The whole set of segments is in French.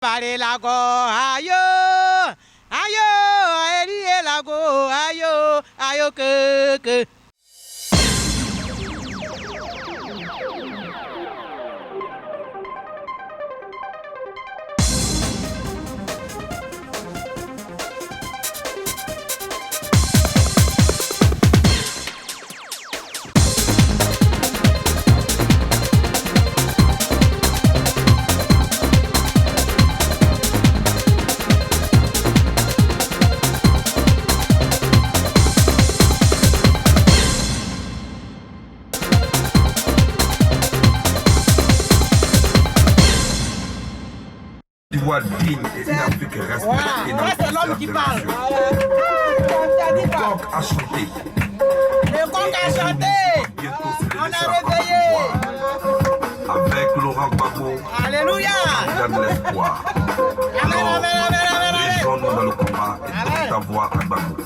Pare lago, ayo, ayo, ayo, lago, ayo, ayo, que. Digne et une Afrique respectée dans C'est l'homme qui parle. Le coq a chanté. Le coq a chanté. On a réveillé. Avec Laurent Gbagbo, Alléluia. on donne l'espoir. Alors, rejoins-nous dans le combat et donne ta voix à Gbagbo.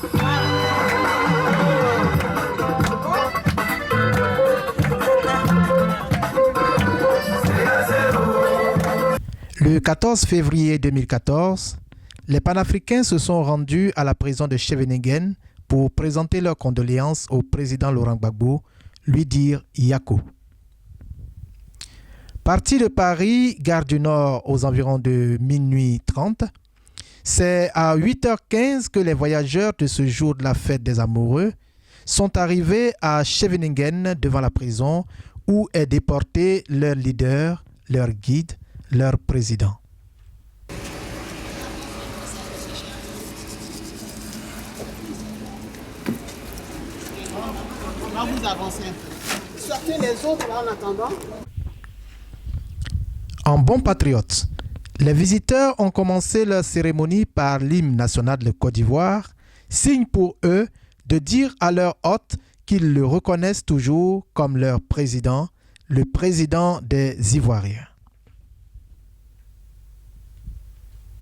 Le 14 février 2014, les panafricains se sont rendus à la prison de Scheveningen pour présenter leurs condoléances au président Laurent Gbagbo, lui dire Yako. Parti de Paris, gare du Nord aux environs de minuit 30, c'est à 8h15 que les voyageurs de ce jour de la fête des amoureux sont arrivés à Scheveningen devant la prison où est déporté leur leader, leur guide, leur président. On va vous avancer un peu. Sortez les autres là en attendant. En bon patriote, les visiteurs ont commencé leur cérémonie par l'hymne national de Côte d'Ivoire, signe pour eux de dire à leur hôte qu'ils le reconnaissent toujours comme leur président, le président des Ivoiriens.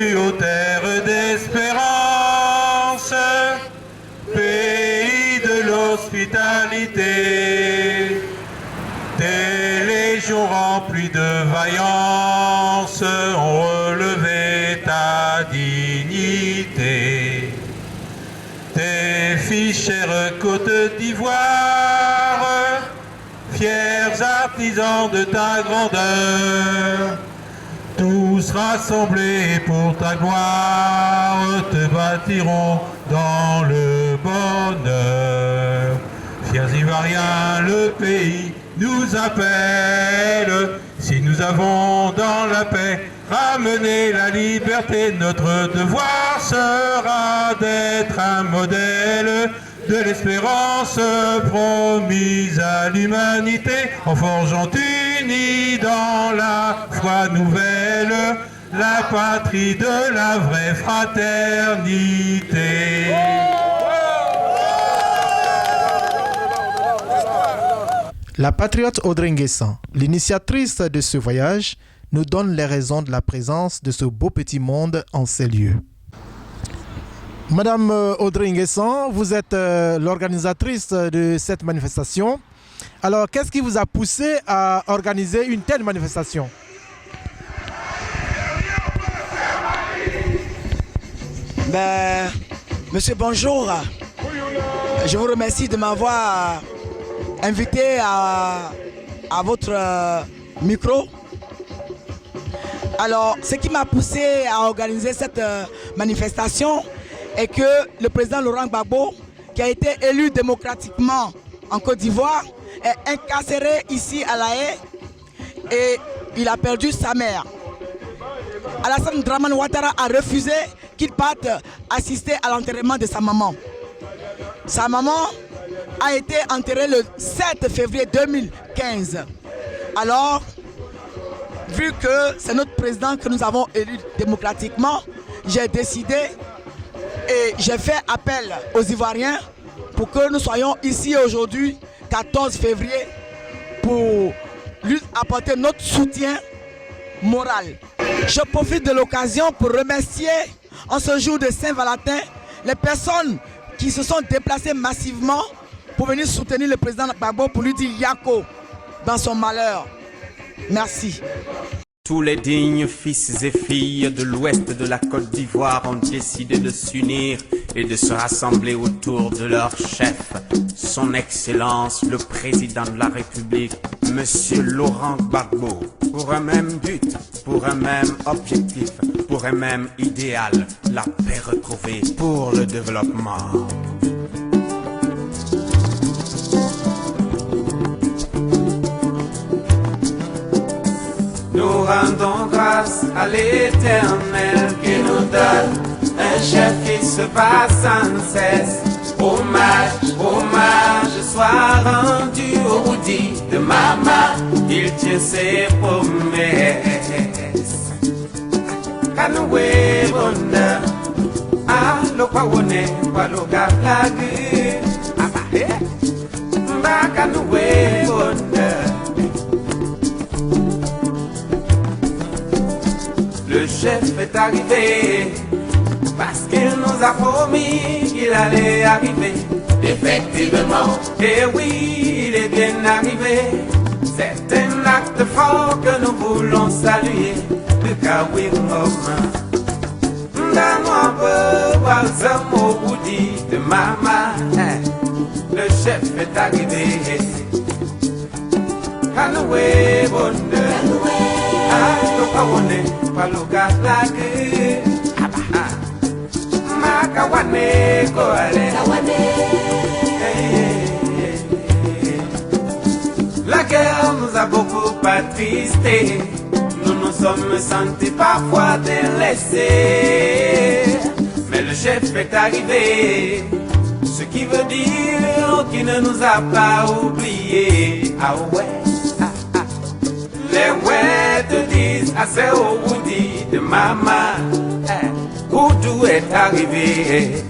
Aux terres d'espérance, pays de l'hospitalité, tes légions remplies de vaillance ont relevé ta dignité. Tes fichères côtes d'Ivoire, fiers artisans de ta grandeur, tous rassemblés pour ta gloire, te bâtiront dans le bonheur. Fiers Ivoiriens, le pays nous appelle. Si nous avons dans la paix ramené la liberté, notre devoir sera d'être un modèle de l'espérance promise à l'humanité, en forgeant unis dans la foi nouvelle, la patrie de la vraie fraternité. La patriote Audrey Nguessan, l'initiatrice de ce voyage, nous donne les raisons de la présence de ce beau petit monde en ces lieux. Madame Audrey Nguessan, vous êtes l'organisatrice de cette manifestation. Alors, qu'est-ce qui vous a poussé à organiser une telle manifestation? Monsieur, bonjour. Je vous remercie de m'avoir invité à votre micro. Alors, ce qui m'a poussé à organiser cette manifestation est que le président Laurent Gbagbo, qui a été élu démocratiquement en Côte d'Ivoire, est incarcéré ici à La Haye et il a perdu sa mère. Alassane Dramane Ouattara a refusé qu'il parte assister à l'enterrement de sa maman. Sa maman a été enterrée le 7 février 2015. Alors, vu que c'est notre président que nous avons élu démocratiquement, j'ai décidé et j'ai fait appel aux Ivoiriens pour que nous soyons ici aujourd'hui, 14 février, pour lui apporter notre soutien moral. Je profite de l'occasion pour remercier en ce jour de Saint-Valentin les personnes qui se sont déplacées massivement pour venir soutenir le président Gbagbo pour lui dire Yako dans son malheur. Merci. Tous les dignes fils et filles de l'ouest de la Côte d'Ivoire ont décidé de s'unir et de se rassembler autour de leur chef, son Excellence le Président de la République, Monsieur Laurent Gbagbo, pour un même but, pour un même objectif, pour un même idéal, la paix retrouvée pour le développement. Nous rendons grâce à l'Éternel qui nous donne un chef qui se bat sans cesse. Hommage, hommage soit rendu au Woody de Mama, il tient ses promesses. Kanoué bonheur, alo kwawone kwalo gablagi, abahe, mba kanoué bonheur. Le chef est arrivé parce qu'il nous a promis qu'il allait arriver. Effectivement, et oui, il est bien arrivé. C'est un acte fort que nous voulons saluer. Le Kawi Moma. Donne-moi un peu, voir ce mot Woody de Mama. Le chef est arrivé. Kanoué bonheur. Alo kawane, paluka lage. Makawane koale. La guerre nous a beaucoup attristés. Nous nous sommes sentis parfois délaissés. Mais le chef est arrivé. Ce qui veut dire qu'il ne nous a pas oubliés. Ah ouais. Les ouais te disent assez au Woody de Mama. Oudou est arrivé.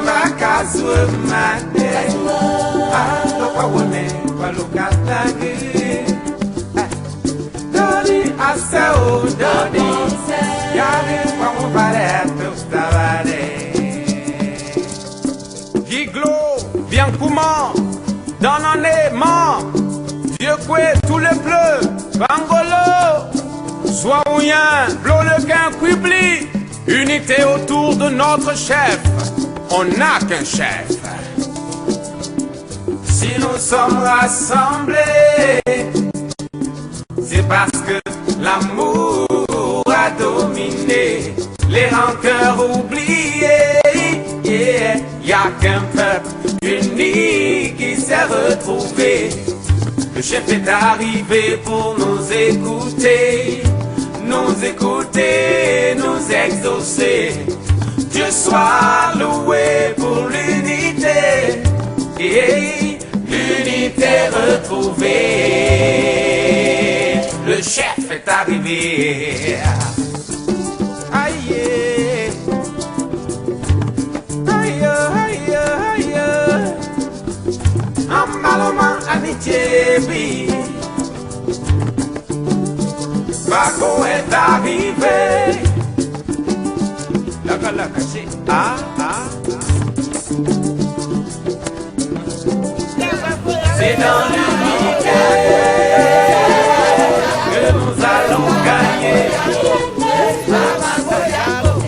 Makazu mane. Alokwawone walukatagi. Dodi assez au Dodi. Yari kwa moubarete ustavare. Giglo, bien comment, dans l'ennément. Dieu coué, tous les bleus, Bangolo, Soaouen, Blo le Quin, Quibli, unité autour de notre chef, on n'a qu'un chef. Si nous sommes rassemblés, c'est parce que l'amour a dominé, les rancœurs oubliées, yeah. Y a qu'un peuple uni qui s'est retrouvé. Le chef est arrivé pour nous écouter, nous exaucer. Dieu soit loué pour l'unité, et l'unité retrouvée. Le chef est arrivé. Aïe, aïe, aïe, aïe. Amaloma amitié, oui. Bago est arrivé. La caché. Ah, ah, ah. C'est dans l'unité que nous allons gagner.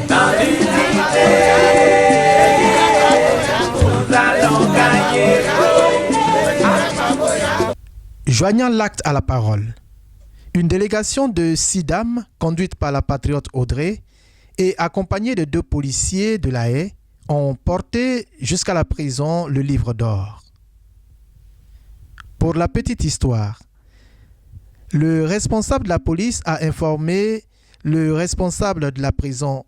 Dans l'unité nous allons gagner. Joignant l'acte à la parole, une délégation de 6 dames, conduite par la patriote Audrey, et accompagnée de 2 policiers de La Haye, ont porté jusqu'à la prison le livre d'or. Pour la petite histoire, le responsable de la police a informé le responsable de la prison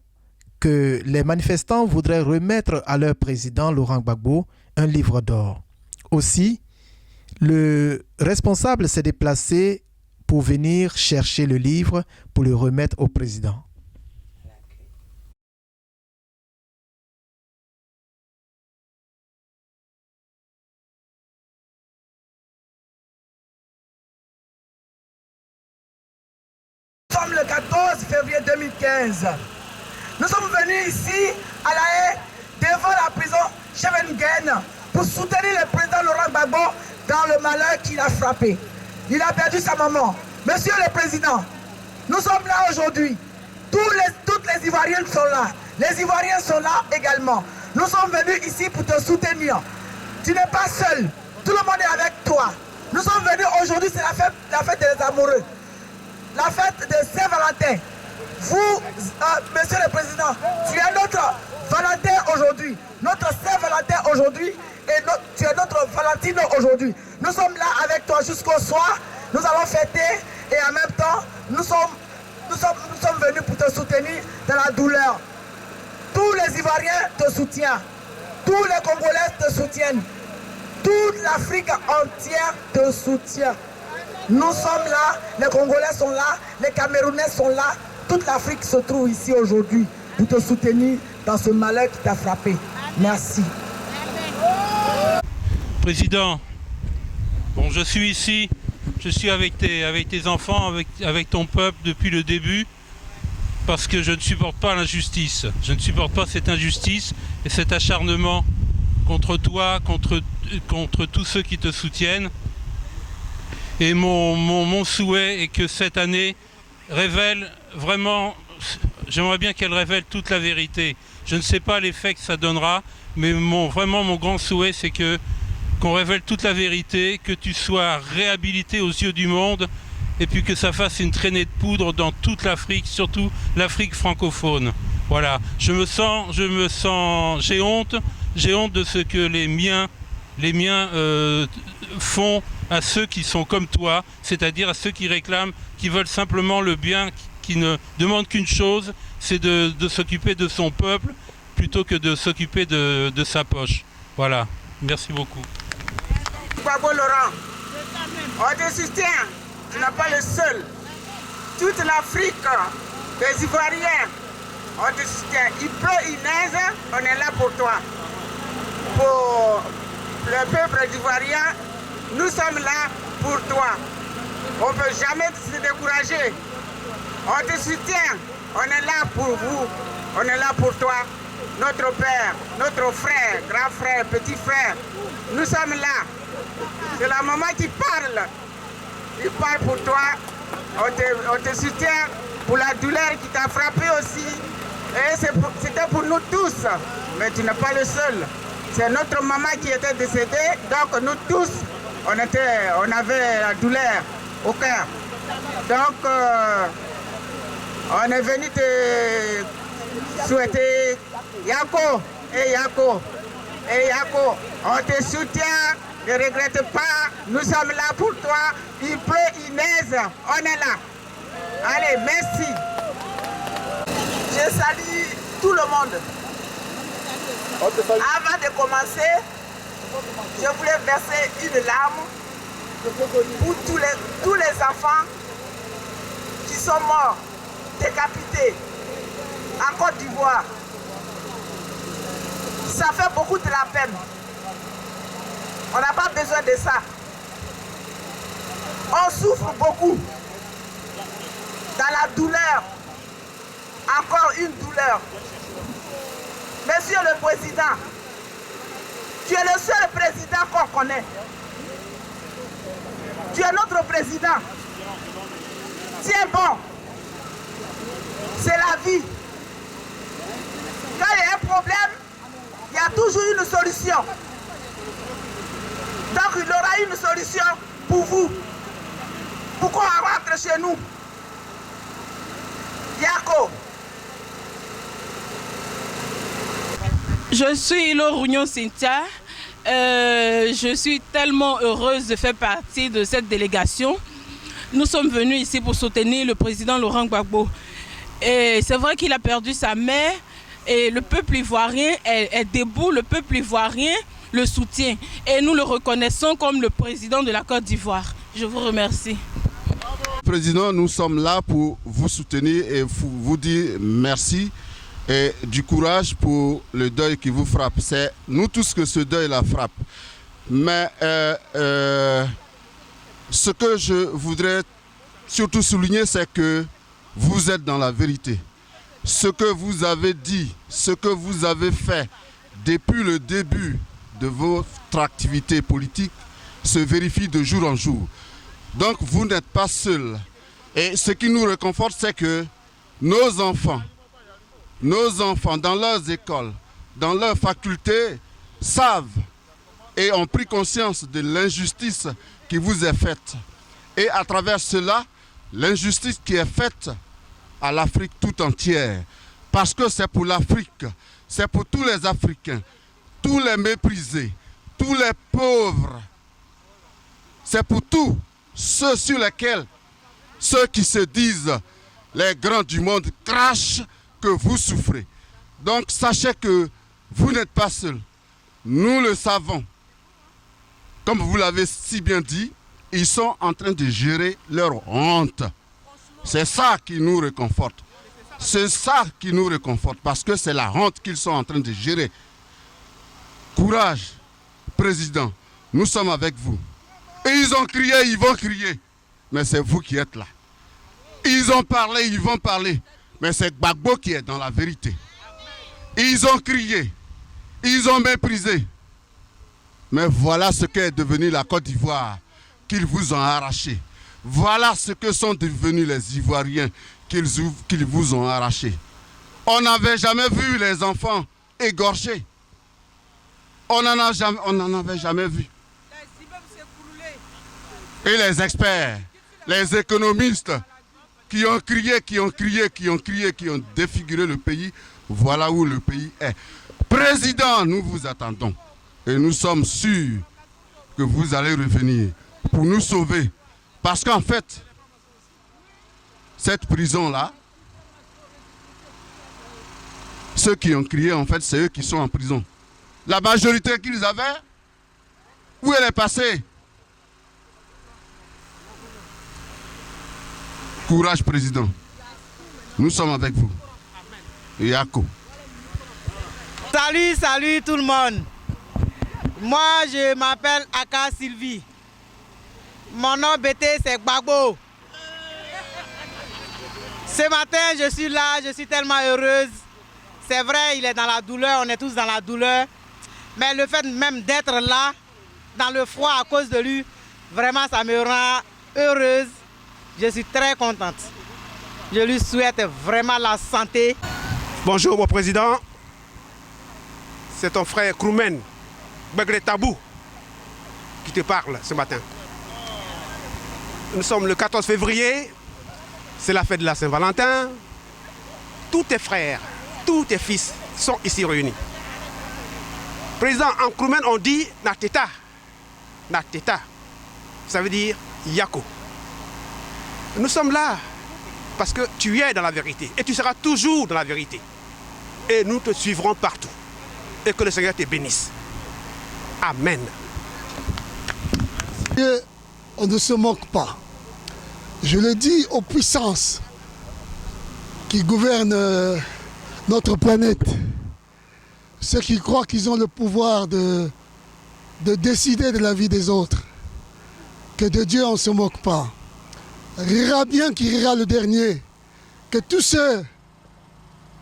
que les manifestants voudraient remettre à leur président Laurent Gbagbo un livre d'or. Aussi, le responsable s'est déplacé pour venir chercher le livre pour le remettre au président. Nous sommes le 14 février 2015. Nous sommes venus ici à La Haye, devant la prison Chevengen, pour soutenir le président Laurent Gbagbo dans le malheur qu'il a frappé. Il a perdu sa maman. Monsieur le Président, Nous sommes là aujourd'hui. Toutes les Ivoiriennes sont là. Les Ivoiriens sont là également. Nous sommes venus ici pour te soutenir. Tu n'es pas seul. Tout le monde est avec toi. Nous sommes venus aujourd'hui, c'est la fête des amoureux. La fête de Saint-Valentin. Vous, monsieur le président, tu es notre Valentin aujourd'hui. Notre Saint-Valentin aujourd'hui. Et tu es notre Valentine aujourd'hui. Nous sommes là avec toi jusqu'au soir. Nous allons fêter et en même temps, nous sommes venus pour te soutenir dans la douleur. Tous les Ivoiriens te soutiennent. Tous les Congolais te soutiennent. Toute l'Afrique entière te soutient. Nous sommes là, les Congolais sont là, les Camerounais sont là. Toute l'Afrique se trouve ici aujourd'hui pour te soutenir dans ce malheur qui t'a frappé. Merci. Président, bon, je suis ici, je suis avec tes enfants, avec ton peuple depuis le début, parce que je ne supporte pas l'injustice. Je ne supporte pas cette injustice et cet acharnement contre toi, contre tous ceux qui te soutiennent. Et mon souhait est que cette année révèle vraiment, j'aimerais bien qu'elle révèle toute la vérité. Je ne sais pas l'effet que ça donnera, mais vraiment mon grand souhait, c'est qu'on révèle toute la vérité, que tu sois réhabilité aux yeux du monde, et puis que ça fasse une traînée de poudre dans toute l'Afrique, surtout l'Afrique francophone. Voilà, j'ai honte de ce que les miens font à ceux qui sont comme toi, c'est-à-dire à ceux qui réclament, qui veulent simplement le bien, qui ne demandent qu'une chose, c'est de s'occuper de son peuple, plutôt que de s'occuper de sa poche. Voilà, merci beaucoup. Gbagbo Laurent, on te soutient, tu n'es pas le seul. Toute l'Afrique, les Ivoiriens, on te soutient. Il pleut, il neige, on est là pour toi. Pour le peuple ivoirien, nous sommes là pour toi. On ne peut jamais se décourager. On te soutient, on est là pour vous, on est là pour toi. Notre père, notre frère, grand frère, petit frère, nous sommes là. C'est la maman qui parle. Il parle pour toi. On te soutient pour la douleur qui t'a frappé aussi. Et c'était pour nous tous. Mais tu n'es pas le seul. C'est notre maman qui était décédée. Donc nous tous, on avait la douleur au cœur. Donc on est venu te souhaiter Yako et Yako. Et Yako, on te soutient. Ne regrette pas, nous sommes là pour toi. Il pleut, il neige, on est là. Allez, merci. Je salue tout le monde. Avant de commencer, je voulais verser une larme pour tous les enfants qui sont morts, décapités en Côte d'Ivoire. Ça fait beaucoup de la peine. On n'a pas besoin de ça. On souffre beaucoup. Dans la douleur. Encore une douleur. Monsieur le Président, tu es le seul président qu'on connaît. Tu es notre président. Tu es bon. C'est la vie. Quand il y a un problème, il y a toujours une solution. Donc il aura une solution pour vous. Pourquoi on rentre chez nous? Yako. Je suis Ilo Rougnon Cynthia. Je suis tellement heureuse de faire partie de cette délégation. Nous sommes venus ici pour soutenir le président Laurent Gbagbo. Et c'est vrai qu'il a perdu sa mère et le peuple ivoirien est debout, le peuple ivoirien le soutient. Et nous le reconnaissons comme le président de la Côte d'Ivoire. Je vous remercie. Président, nous sommes là pour vous soutenir et vous dire merci et du courage pour le deuil qui vous frappe. C'est nous tous que ce deuil la frappe. Mais ce que je voudrais surtout souligner, c'est que vous êtes dans la vérité. Ce que vous avez dit, ce que vous avez fait depuis le début de votre activité politique se vérifie de jour en jour. Donc vous n'êtes pas seul. Et ce qui nous réconforte, c'est que nos enfants, dans leurs écoles, dans leurs facultés, savent et ont pris conscience de l'injustice qui vous est faite. Et à travers cela, l'injustice qui est faite à l'Afrique tout entière. Parce que c'est pour l'Afrique, c'est pour tous les Africains, tous les méprisés, tous les pauvres. C'est pour tous ceux sur lesquels ceux qui se disent les grands du monde crachent que vous souffrez. Donc sachez que vous n'êtes pas seuls. Nous le savons. Comme vous l'avez si bien dit, ils sont en train de gérer leur honte. C'est ça qui nous réconforte. C'est ça qui nous réconforte parce que c'est la honte qu'ils sont en train de gérer. Courage, président, nous sommes avec vous. Et ils ont crié, ils vont crier. Mais c'est vous qui êtes là. Ils ont parlé, ils vont parler. Mais c'est Gbagbo qui est dans la vérité. Ils ont crié. Ils ont méprisé. Mais voilà ce qu'est devenu la Côte d'Ivoire qu'ils vous ont arraché. Voilà ce que sont devenus les Ivoiriens qu'ils vous ont arrachés. On n'avait jamais vu les enfants égorgés. On n'en avait jamais vu. Et les experts, les économistes qui ont crié, qui ont défiguré le pays, voilà où le pays est. Président, nous vous attendons. Et nous sommes sûrs que vous allez revenir pour nous sauver. Parce qu'en fait, cette prison-là, ceux qui ont crié, en fait, c'est eux qui sont en prison. La majorité qu'ils avaient, où elle est passée? Courage, président. Nous sommes avec vous. Yako. Salut tout le monde. Moi, je m'appelle Aka Sylvie. Mon nom bêté, c'est Gbagbo. Ce matin, je suis là, je suis tellement heureuse. C'est vrai, il est dans la douleur, on est tous dans la douleur. Mais le fait même d'être là, dans le froid à cause de lui, vraiment, ça me rend heureuse. Je suis très contente. Je lui souhaite vraiment la santé. Bonjour, mon président. C'est ton frère Kroumen Begré Tabou qui te parle ce matin. Nous sommes le 14 février, c'est la fête de la Saint-Valentin. Tous tes frères, tous tes fils sont ici réunis. Président, en Kroumen, on dit Nateta. Nateta, ça veut dire Yako. Nous sommes là parce que tu es dans la vérité et tu seras toujours dans la vérité. Et nous te suivrons partout. Et que le Seigneur te bénisse. Amen. On ne se moque pas. Je le dis aux puissances qui gouvernent notre planète. Ceux qui croient qu'ils ont le pouvoir de décider de la vie des autres. Que de Dieu on ne se moque pas. Rira bien qui rira le dernier. Que tous ceux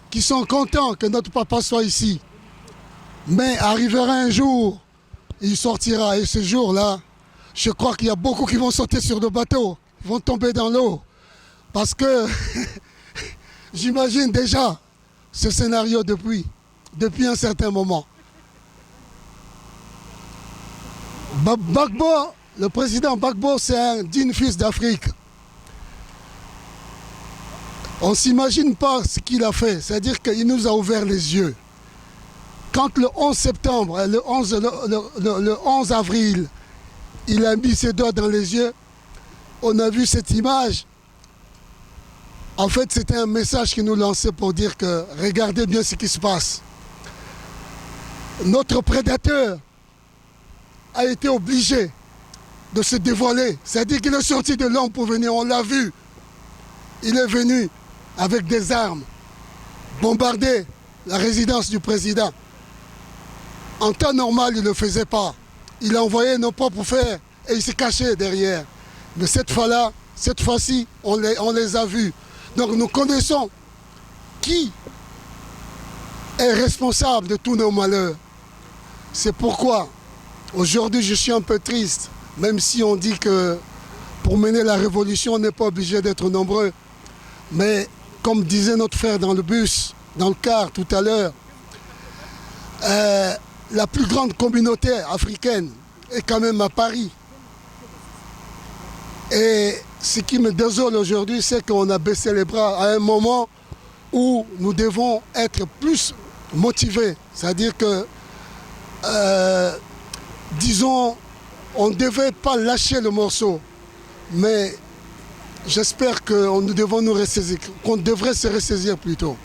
qui sont contents que notre papa soit ici. Mais arrivera un jour, il sortira. Et ce jour-là, je crois qu'il y a beaucoup qui vont sauter sur le bateau, vont tomber dans l'eau. Parce que j'imagine déjà ce scénario depuis un certain moment. Gbagbo, le président Gbagbo, c'est un digne fils d'Afrique. On ne s'imagine pas ce qu'il a fait, c'est-à-dire qu'il nous a ouvert les yeux. Quand le 11 septembre, le 11 avril, il a mis ses doigts dans les yeux, on a vu cette image. En fait, c'était un message qu'il nous lançait pour dire que regardez bien ce qui se passe. Notre prédateur a été obligé de se dévoiler. C'est-à-dire qu'il est sorti de l'ombre pour venir, on l'a vu. Il est venu avec des armes, bombarder la résidence du président. En temps normal, il ne le faisait pas. Il a envoyé nos propres frères et il s'est caché derrière. Mais cette fois-là, cette fois-ci, on les a vus. Donc nous connaissons qui est responsable de tous nos malheurs. C'est pourquoi aujourd'hui je suis un peu triste, même si on dit que pour mener la révolution, on n'est pas obligé d'être nombreux. Mais comme disait notre frère dans le bus, dans le car tout à l'heure, la plus grande communauté africaine est quand même à Paris. Et ce qui me désole aujourd'hui, c'est qu'on a baissé les bras à un moment où nous devons être plus motivés. C'est-à-dire que, disons, on ne devait pas lâcher le morceau. Mais j'espère qu'on devrait se ressaisir plutôt.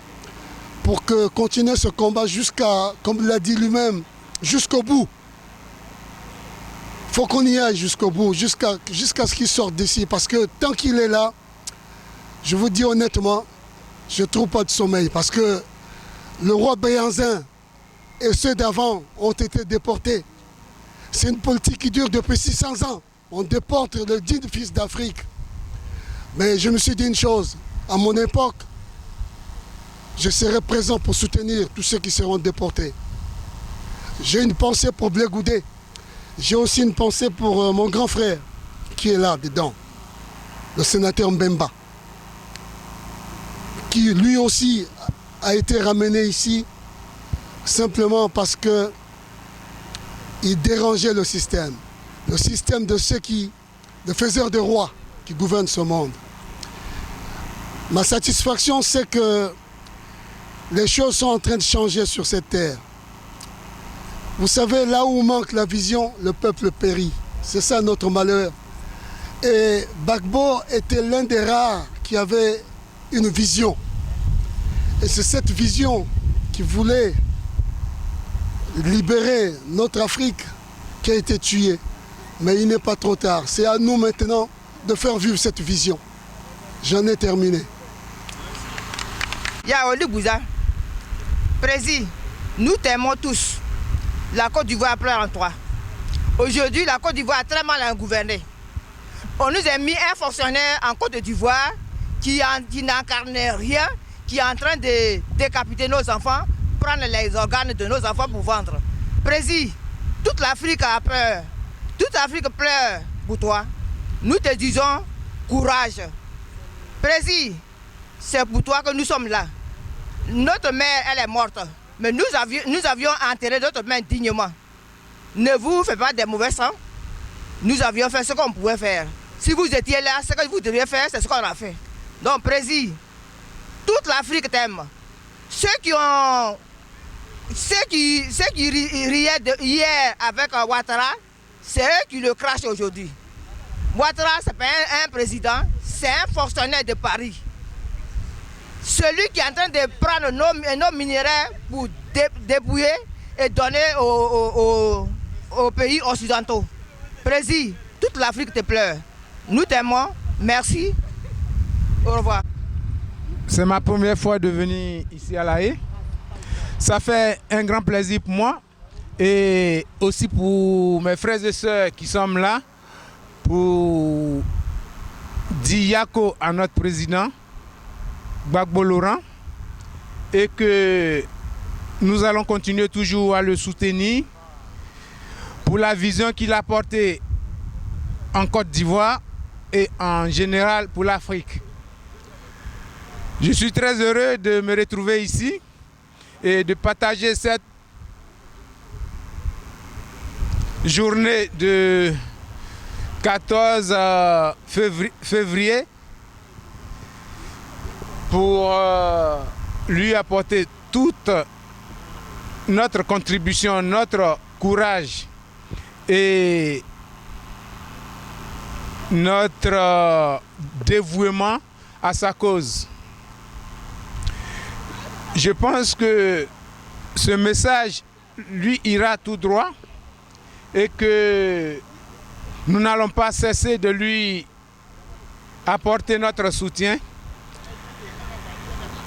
Pour continuer ce combat jusqu'à, comme l'a dit lui-même, jusqu'au bout. Il faut qu'on y aille jusqu'au bout, jusqu'à ce qu'il sorte d'ici. Parce que tant qu'il est là, je vous dis honnêtement, je ne trouve pas de sommeil. Parce que le roi Béhanzin et ceux d'avant ont été déportés. C'est une politique qui dure depuis 600 ans. On déporte le digne fils d'Afrique. Mais je me suis dit une chose, à mon époque, je serai présent pour soutenir tous ceux qui seront déportés. J'ai une pensée pour Blé Goudé. J'ai aussi une pensée pour mon grand frère qui est là dedans, le sénateur Mbemba, qui lui aussi a été ramené ici simplement parce qu'il dérangeait le système de ceux de faiseurs de rois qui gouvernent ce monde. Ma satisfaction, c'est que les choses sont en train de changer sur cette terre. Vous savez, là où manque la vision, le peuple périt. C'est ça notre malheur. Et Gbagbo était l'un des rares qui avait une vision. Et c'est cette vision qui voulait libérer notre Afrique qui a été tuée. Mais il n'est pas trop tard. C'est à nous maintenant de faire vivre cette vision. J'en ai terminé. Yaoli Bouza, Président, nous t'aimons tous. La Côte d'Ivoire pleure en toi. Aujourd'hui, la Côte d'Ivoire a très mal gouverné. On nous a mis un fonctionnaire en Côte d'Ivoire qui n'incarnait rien, qui est en train de décapiter nos enfants, prendre les organes de nos enfants pour vendre. Président, toute l'Afrique a peur. Toute l'Afrique pleure pour toi. Nous te disons courage. Président, c'est pour toi que nous sommes là. Notre mère, elle est morte. Mais nous avions enterré notre mère dignement. Ne vous faites pas des mauvais sangs. Nous avions fait ce qu'on pouvait faire. Si vous étiez là, ce que vous deviez faire, c'est ce qu'on a fait. Donc, Président, toute l'Afrique t'aime. Ceux qui riaient hier avec Ouattara, c'est eux qui le crachent aujourd'hui. Ouattara, ce n'est pas un président, c'est un fonctionnaire de Paris. Celui qui est en train de prendre nos minéraux pour dépouiller et donner aux pays occidentaux. Président, toute l'Afrique te pleure. Nous t'aimons. Merci. Au revoir. C'est ma première fois de venir ici à La Haye. Ça fait un grand plaisir pour moi et aussi pour mes frères et sœurs qui sont là pour dire Yako à notre président Gbagbo Laurent et que nous allons continuer toujours à le soutenir pour la vision qu'il a portée en Côte d'Ivoire et en général pour l'Afrique. Je suis très heureux de me retrouver ici et de partager cette journée de 14 février pour lui apporter toute notre contribution, notre courage et notre dévouement à sa cause. Je pense que ce message lui ira tout droit et que nous n'allons pas cesser de lui apporter notre soutien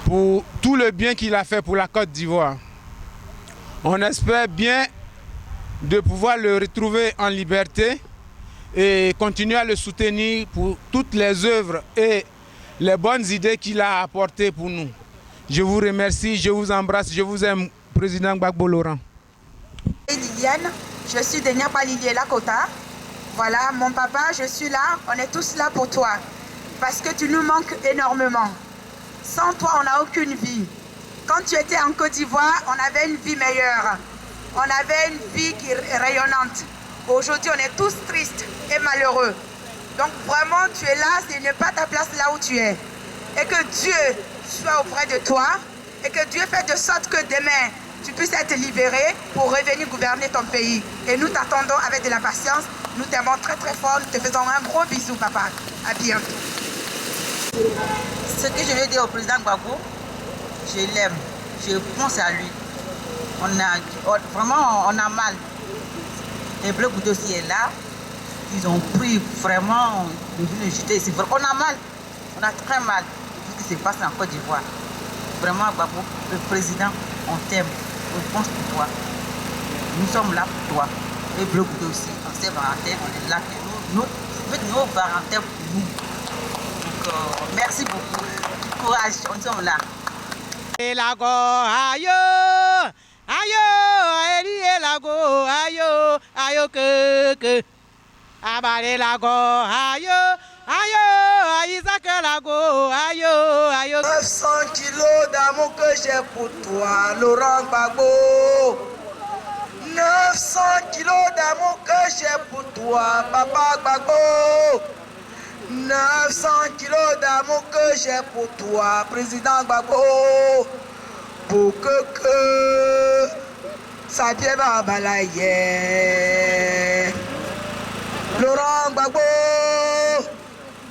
pour tout le bien qu'il a fait pour la Côte d'Ivoire. On espère bien de pouvoir le retrouver en liberté et continuer à le soutenir pour toutes les œuvres et les bonnes idées qu'il a apportées pour nous. Je vous remercie, je vous embrasse, je vous aime, Président Gbagbo Laurent. Liliane, je suis de Niapalilié Lakota. Voilà, mon papa, je suis là, on est tous là pour toi. Parce que tu nous manques énormément. Sans toi, on n'a aucune vie. Quand tu étais en Côte d'Ivoire, on avait une vie meilleure. On avait une vie qui est rayonnante. Aujourd'hui, on est tous tristes et malheureux. Donc vraiment, tu es là, ce n'est pas ta place là où tu es. Et que Dieu soit auprès de toi. Et que Dieu fasse de sorte que demain, tu puisses être libéré pour revenir gouverner ton pays. Et nous t'attendons avec de la patience. Nous t'aimons très très fort. Nous te faisons un gros bisou, papa. À bientôt. Ce que je veux dire au président Gbagbo, je l'aime. Je pense à lui. Vraiment, on a mal. Et Bleu Goudé aussi est là. Ils ont pris vraiment de jeter ici. On a mal. On a très mal. Ce qui se passe en Côte d'Ivoire. Vraiment, Gbagbo, le président, on t'aime. On pense pour toi. Nous sommes là pour toi. Et Bleu Goudé aussi. On s'est Valentin, on est là pour nous. Faites nos Valentin pour nous. Donc, merci beaucoup. Courage, on sommes là. Elago, ayo, ayo, eli elago, ayo, ayo que, abale lago, ayo, ayo, Isaac lago, ayo, ayo. 900 kilos d'amour que j'ai pour toi, Laurent Gbagbo. 900 kilos d'amour que j'ai pour toi, Papa Gbagbo. 900 kilos d'amour que j'ai pour toi, président Gbagbo. Pour que ça vienne à balayer. Laurent Gbagbo.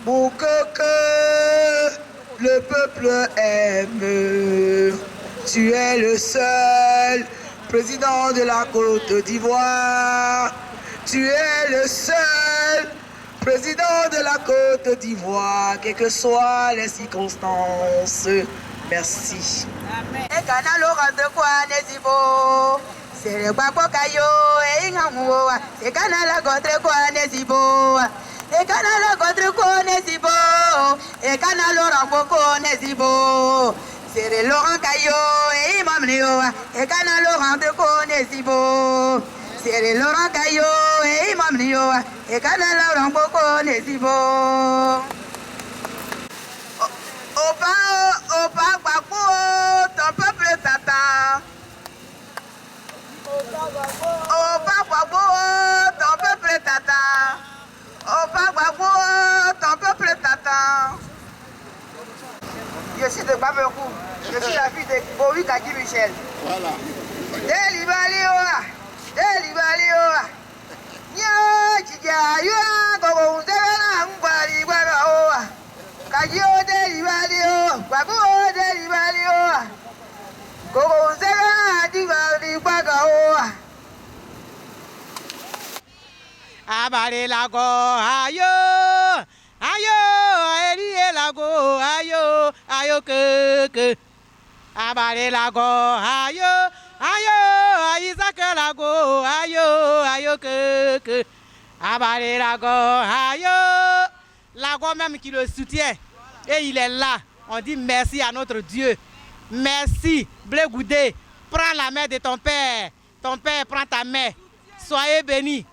Pour que le peuple aime. Tu es le seul président de la Côte d'Ivoire. Tu es le seul président de la Côte d'Ivoire, quelles que soient les circonstances. Merci. C'est le Gbagbo Kayo et Ingamoua. C'est Canala contre quoi Nezibo. Et Canala contre quoi Nezibo. Et Canalo Ramboko Nezibo. C'est le Laurent Kayo et Imam Léo. Et Canalo contre quoi Nezibo. C'est le Laurent Kayo et Imam Léo. Et Canalo Ramboko Nezibo. Opa Gbagbo, ton peuple t'attend. Opa Gbagbo, ton peuple t'attend. Opa Gbagbo, ton peuple t'attend. Je suis de Babekou. Je suis la fille de Bowie Kadi Michel. Voilà. Delibalioa, Delibalioa. Nyo Chijayoa, Gogo Ndela Mbari Gwabaoa. Kadio Delibalio, Gbagbo Delibalioa. Gogo Ndela Mbari Gwabaoa. Abale lago, ayo, ayo, eli lago, ayo, ayo que, abale lago, ayo, ayo, Isaac lago, ayo, ayo que, abale lago, ayo, lago même qui le soutient, et il est là. On dit merci à notre Dieu, merci, Bleu Goudé, prends la main de ton père prend ta main, soyez bénis.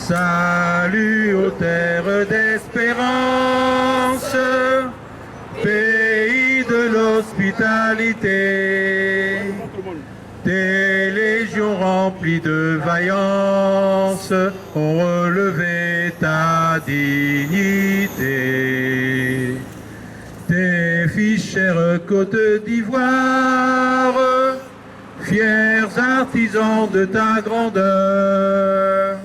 Salut aux terres d'espérance, pays de l'hospitalité. Tes légions remplies de vaillance ont relevé ta dignité. Tes fichères côtes d'Ivoire, fiers artisans de ta grandeur,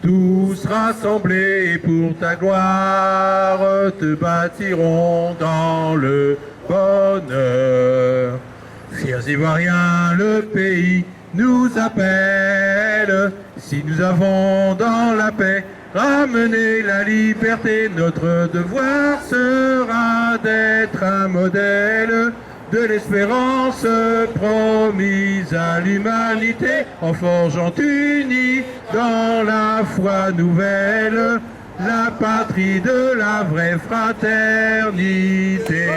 tous rassemblés pour ta gloire, te bâtiront dans le bonheur. Fiers Ivoiriens, le pays nous appelle. Si nous avons dans la paix ramené la liberté, notre devoir sera d'être un modèle de l'espérance promise à l'humanité, en forgeant unis dans la foi nouvelle, la patrie de la vraie fraternité.